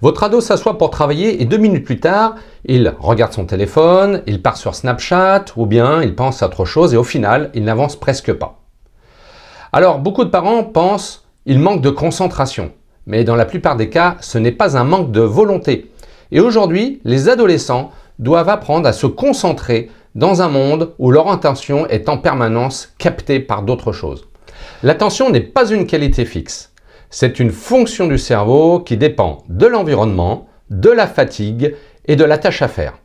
Votre ado s'assoit pour travailler et 2 minutes plus tard, il regarde son téléphone, il part sur Snapchat ou bien il pense à autre chose et au final, il n'avance presque pas. Alors, beaucoup de parents pensent qu'il manque de concentration. Mais dans la plupart des cas, ce n'est pas un manque de volonté. Et aujourd'hui, les adolescents doivent apprendre à se concentrer dans un monde où leur attention est en permanence captée par d'autres choses. L'attention n'est pas une qualité fixe. C'est une fonction du cerveau qui dépend de l'environnement, de la fatigue et de la tâche à faire.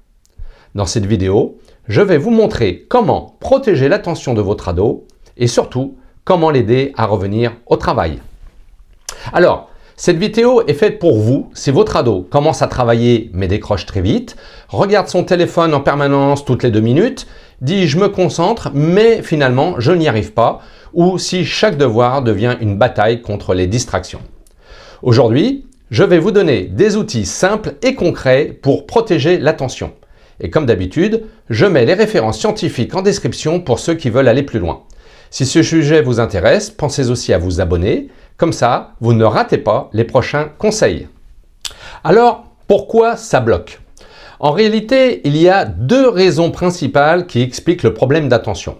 Dans cette vidéo, je vais vous montrer comment protéger l'attention de votre ado et surtout, comment l'aider à revenir au travail. Alors, cette vidéo est faite pour vous si votre ado commence à travailler mais décroche très vite, regarde son téléphone en permanence toutes les 2 minutes, dit « je me concentre mais finalement je n'y arrive pas » ou si chaque devoir devient une bataille contre les distractions. Aujourd'hui, je vais vous donner des outils simples et concrets pour protéger l'attention. Et comme d'habitude, je mets les références scientifiques en description pour ceux qui veulent aller plus loin. Si ce sujet vous intéresse, pensez aussi à vous abonner. Comme ça, vous ne ratez pas les prochains conseils. Alors, pourquoi ça bloque? En réalité, il y a 2 raisons principales qui expliquent le problème d'attention.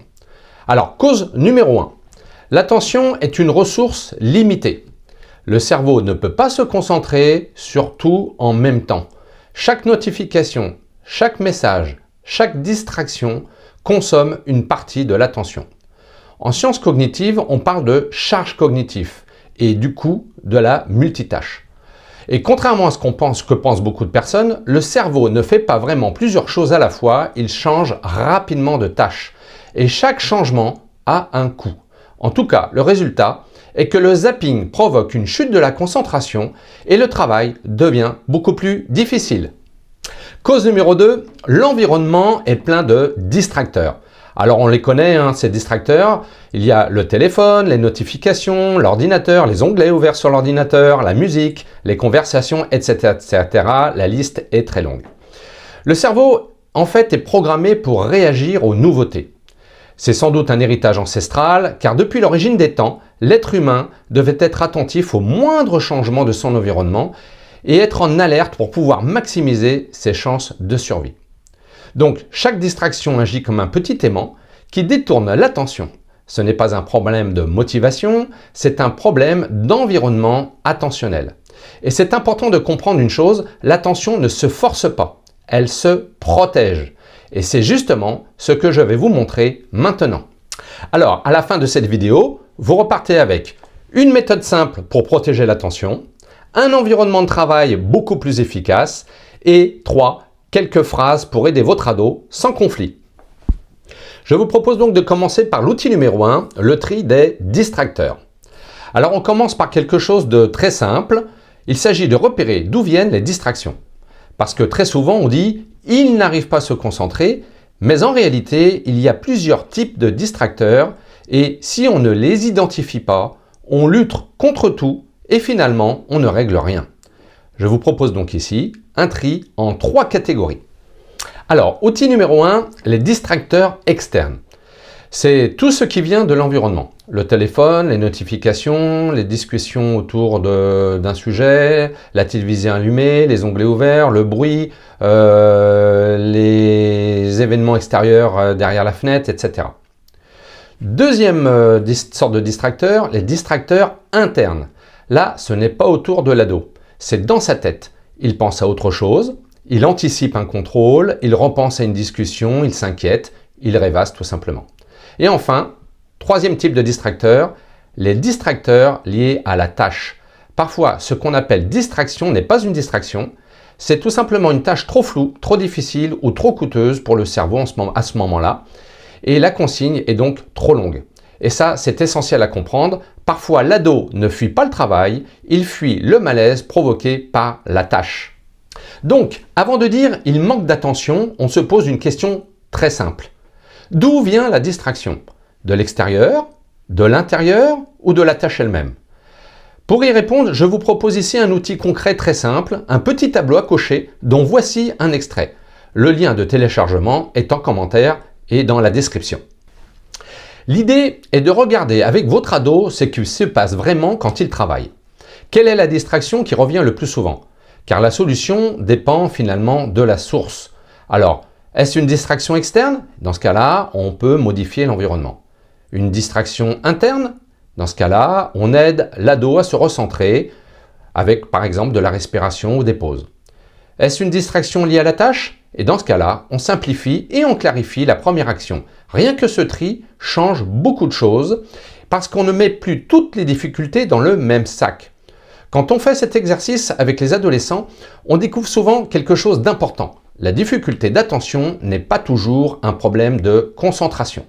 Alors, cause numéro 1. L'attention est une ressource limitée. Le cerveau ne peut pas se concentrer sur tout en même temps. Chaque notification, chaque message, chaque distraction consomme une partie de l'attention. En sciences cognitives, on parle de charge cognitive et du coup de la multitâche. Et contrairement à ce que pensent beaucoup de personnes, le cerveau ne fait pas vraiment plusieurs choses à la fois, il change rapidement de tâche. Et chaque changement a un coût. En tout cas, le résultat est que le zapping provoque une chute de la concentration et le travail devient beaucoup plus difficile. Cause numéro 2, l'environnement est plein de distracteurs. Alors on les connaît, ces distracteurs, il y a le téléphone, les notifications, l'ordinateur, les onglets ouverts sur l'ordinateur, la musique, les conversations, etc., etc. La liste est très longue. Le cerveau, en fait, est programmé pour réagir aux nouveautés. C'est sans doute un héritage ancestral, car depuis l'origine des temps, l'être humain devait être attentif aux moindres changements de son environnement et être en alerte pour pouvoir maximiser ses chances de survie. Donc, chaque distraction agit comme un petit aimant qui détourne l'attention. Ce n'est pas un problème de motivation, c'est un problème d'environnement attentionnel. Et c'est important de comprendre une chose, l'attention ne se force pas, elle se protège. Et c'est justement ce que je vais vous montrer maintenant. Alors, à la fin de cette vidéo, vous repartez avec une méthode simple pour protéger l'attention, un environnement de travail beaucoup plus efficace et 3, quelques phrases pour aider votre ado sans conflit. Je vous propose donc de commencer par l'outil numéro 1, le tri des distracteurs. Alors on commence par quelque chose de très simple. Il s'agit de repérer d'où viennent les distractions. Parce que très souvent on dit « il n'arrive pas à se concentrer », mais en réalité il y a plusieurs types de distracteurs et si on ne les identifie pas, on lutte contre tout et finalement on ne règle rien. Je vous propose donc ici un tri en 3 catégories. Alors, outil numéro 1, les distracteurs externes. C'est tout ce qui vient de l'environnement. Le téléphone, les notifications, les discussions autour d'un sujet, la télévision allumée, les onglets ouverts, le bruit, les événements extérieurs derrière la fenêtre, etc. Deuxième sorte de distracteurs, les distracteurs internes. Là, ce n'est pas autour de l'ado, c'est dans sa tête. Il pense à autre chose, il anticipe un contrôle, il repense à une discussion, il s'inquiète, il rêvasse tout simplement. Et enfin, troisième type de distracteur, les distracteurs liés à la tâche. Parfois, ce qu'on appelle distraction n'est pas une distraction, c'est tout simplement une tâche trop floue, trop difficile ou trop coûteuse pour le cerveau à ce moment-là. Et la consigne est donc trop longue. Et ça, c'est essentiel à comprendre. Parfois, l'ado ne fuit pas le travail, il fuit le malaise provoqué par la tâche. Donc, avant de dire « il manque d'attention », on se pose une question très simple. D'où vient la distraction? De l'extérieur, de l'intérieur ou de la tâche elle-même? Pour y répondre, je vous propose ici un outil concret très simple, un petit tableau à cocher dont voici un extrait. Le lien de téléchargement est en commentaire et dans la description. L'idée est de regarder avec votre ado ce qui se passe vraiment quand il travaille. Quelle est la distraction qui revient le plus souvent? car la solution dépend finalement de la source. Alors, est-ce une distraction externe? Dans ce cas-là, on peut modifier l'environnement. Une distraction interne? Dans ce cas-là, on aide l'ado à se recentrer avec par exemple de la respiration ou des pauses. Est-ce une distraction liée à la tâche? Et dans ce cas-là, on simplifie et on clarifie la première action. Rien que ce tri change beaucoup de choses parce qu'on ne met plus toutes les difficultés dans le même sac. Quand on fait cet exercice avec les adolescents, on découvre souvent quelque chose d'important. La difficulté d'attention n'est pas toujours un problème de concentration.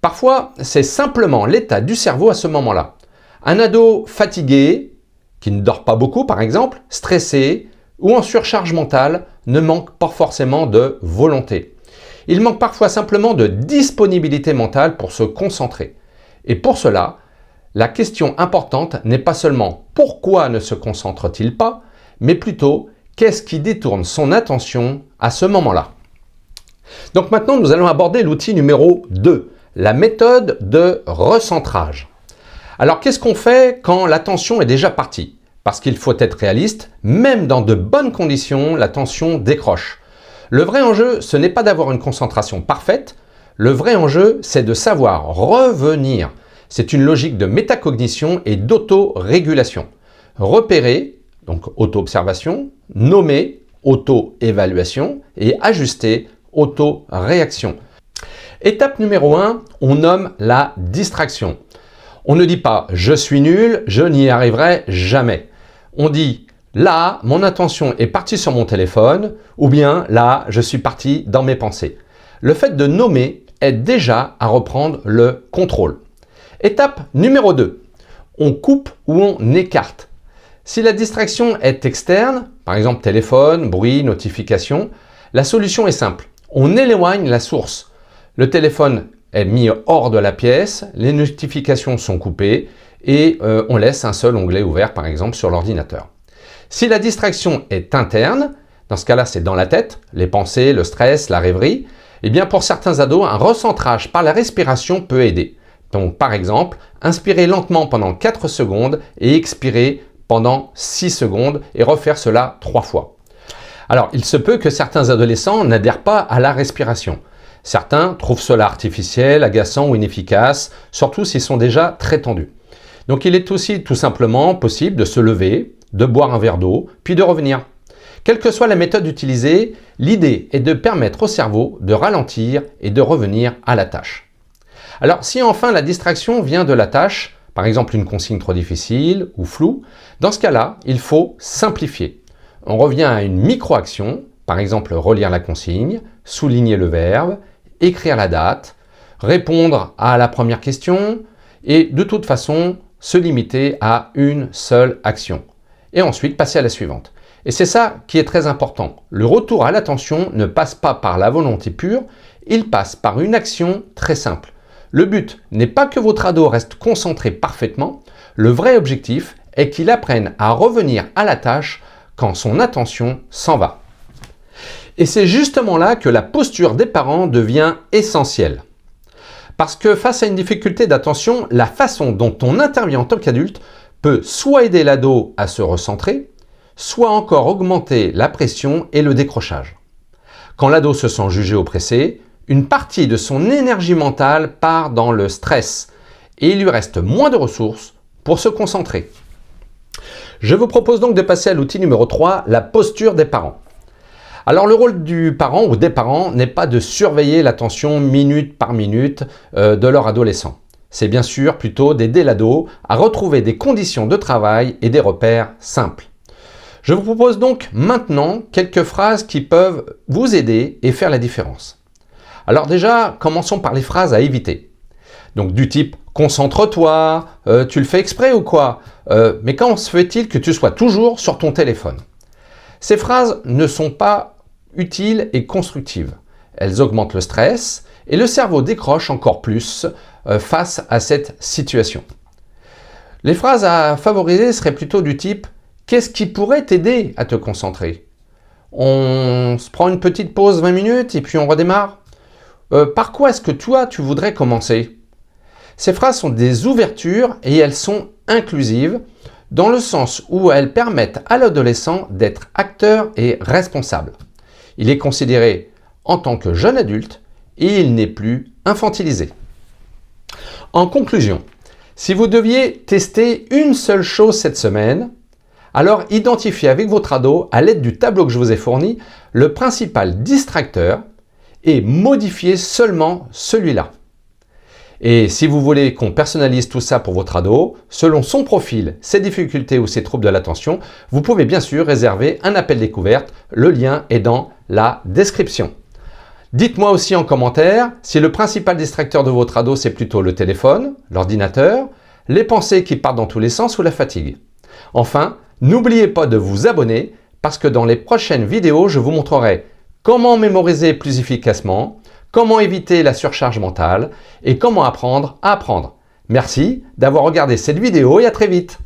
Parfois, c'est simplement l'état du cerveau à ce moment-là. Un ado fatigué, qui ne dort pas beaucoup par exemple, stressé ou en surcharge mentale, ne manque pas forcément de volonté. Il manque parfois simplement de disponibilité mentale pour se concentrer. Et pour cela, la question importante n'est pas seulement pourquoi ne se concentre-t-il pas, mais plutôt qu'est-ce qui détourne son attention à ce moment-là. Donc maintenant, nous allons aborder l'outil numéro 2, la méthode de recentrage. Alors qu'est-ce qu'on fait quand l'attention est déjà partie? Parce qu'il faut être réaliste, même dans de bonnes conditions, l'attention décroche. Le vrai enjeu, ce n'est pas d'avoir une concentration parfaite, le vrai enjeu, c'est de savoir revenir. C'est une logique de métacognition et d'auto-régulation. Repérer, donc auto-observation, nommer, auto-évaluation et ajuster, auto-réaction. Étape numéro 1, on nomme la distraction. On ne dit pas « je suis nul, je n'y arriverai jamais ». On dit « là, mon attention est partie sur mon téléphone » ou bien « là, je suis parti dans mes pensées ». Le fait de nommer aide déjà à reprendre le contrôle. Étape numéro 2, on coupe ou on écarte. Si la distraction est externe, par exemple téléphone, bruit, notification, la solution est simple. On éloigne la source. Le téléphone est mis hors de la pièce, les notifications sont coupées et on laisse un seul onglet ouvert par exemple sur l'ordinateur. Si la distraction est interne, dans ce cas-là c'est dans la tête, les pensées, le stress, la rêverie, eh bien pour certains ados, un recentrage par la respiration peut aider. Donc par exemple, inspirer lentement pendant 4 secondes et expirer pendant 6 secondes et refaire cela 3 fois. Alors il se peut que certains adolescents n'adhèrent pas à la respiration. Certains trouvent cela artificiel, agaçant ou inefficace, surtout s'ils sont déjà très tendus. Donc il est aussi tout simplement possible de se lever, de boire un verre d'eau, puis de revenir. Quelle que soit la méthode utilisée, l'idée est de permettre au cerveau de ralentir et de revenir à la tâche. Alors si enfin la distraction vient de la tâche, par exemple une consigne trop difficile ou floue, dans ce cas-là, il faut simplifier. On revient à une micro-action, par exemple relire la consigne, souligner le verbe, écrire la date, répondre à la première question et de toute façon se limiter à une seule action. Et ensuite passer à la suivante. Et c'est ça qui est très important. Le retour à l'attention ne passe pas par la volonté pure, il passe par une action très simple. Le but n'est pas que votre ado reste concentré parfaitement, le vrai objectif est qu'il apprenne à revenir à la tâche quand son attention s'en va. Et c'est justement là que la posture des parents devient essentielle. Parce que face à une difficulté d'attention, la façon dont on intervient en tant qu'adulte peut soit aider l'ado à se recentrer, soit encore augmenter la pression et le décrochage. Quand l'ado se sent jugé ou pressé, une partie de son énergie mentale part dans le stress et il lui reste moins de ressources pour se concentrer. Je vous propose donc de passer à l'outil numéro 3, la posture des parents. Alors le rôle du parent ou des parents n'est pas de surveiller l'attention minute par minute de leur adolescent. C'est bien sûr plutôt d'aider l'ado à retrouver des conditions de travail et des repères simples. Je vous propose donc maintenant quelques phrases qui peuvent vous aider et faire la différence. Alors déjà, commençons par les phrases à éviter. Donc du type « concentre-toi »,« tu le fais exprès ou quoi ?» mais quand se fait-il que tu sois toujours sur ton téléphone? Ces phrases ne sont pas utiles et constructives. Elles augmentent le stress et le cerveau décroche encore plus face à cette situation. Les phrases à favoriser seraient plutôt du type « qu'est-ce qui pourrait t'aider à te concentrer ?» On se prend une petite pause 20 minutes et puis on redémarre. Par quoi est-ce que toi tu voudrais commencer? Ces phrases sont des ouvertures et elles sont inclusives. dans le sens où elles permettent à l'adolescent d'être acteur et responsable. Il est considéré en tant que jeune adulte et il n'est plus infantilisé. En conclusion, si vous deviez tester une seule chose cette semaine, alors identifiez avec votre ado, à l'aide du tableau que je vous ai fourni, le principal distracteur et modifiez seulement celui-là. Et si vous voulez qu'on personnalise tout ça pour votre ado, selon son profil, ses difficultés ou ses troubles de l'attention, vous pouvez bien sûr réserver un appel découverte. Le lien est dans la description. Dites-moi aussi en commentaire si le principal distracteur de votre ado, c'est plutôt le téléphone, l'ordinateur, les pensées qui partent dans tous les sens ou la fatigue. Enfin, n'oubliez pas de vous abonner parce que dans les prochaines vidéos, je vous montrerai comment mémoriser plus efficacement, comment éviter la surcharge mentale et comment apprendre à apprendre. Merci d'avoir regardé cette vidéo et à très vite.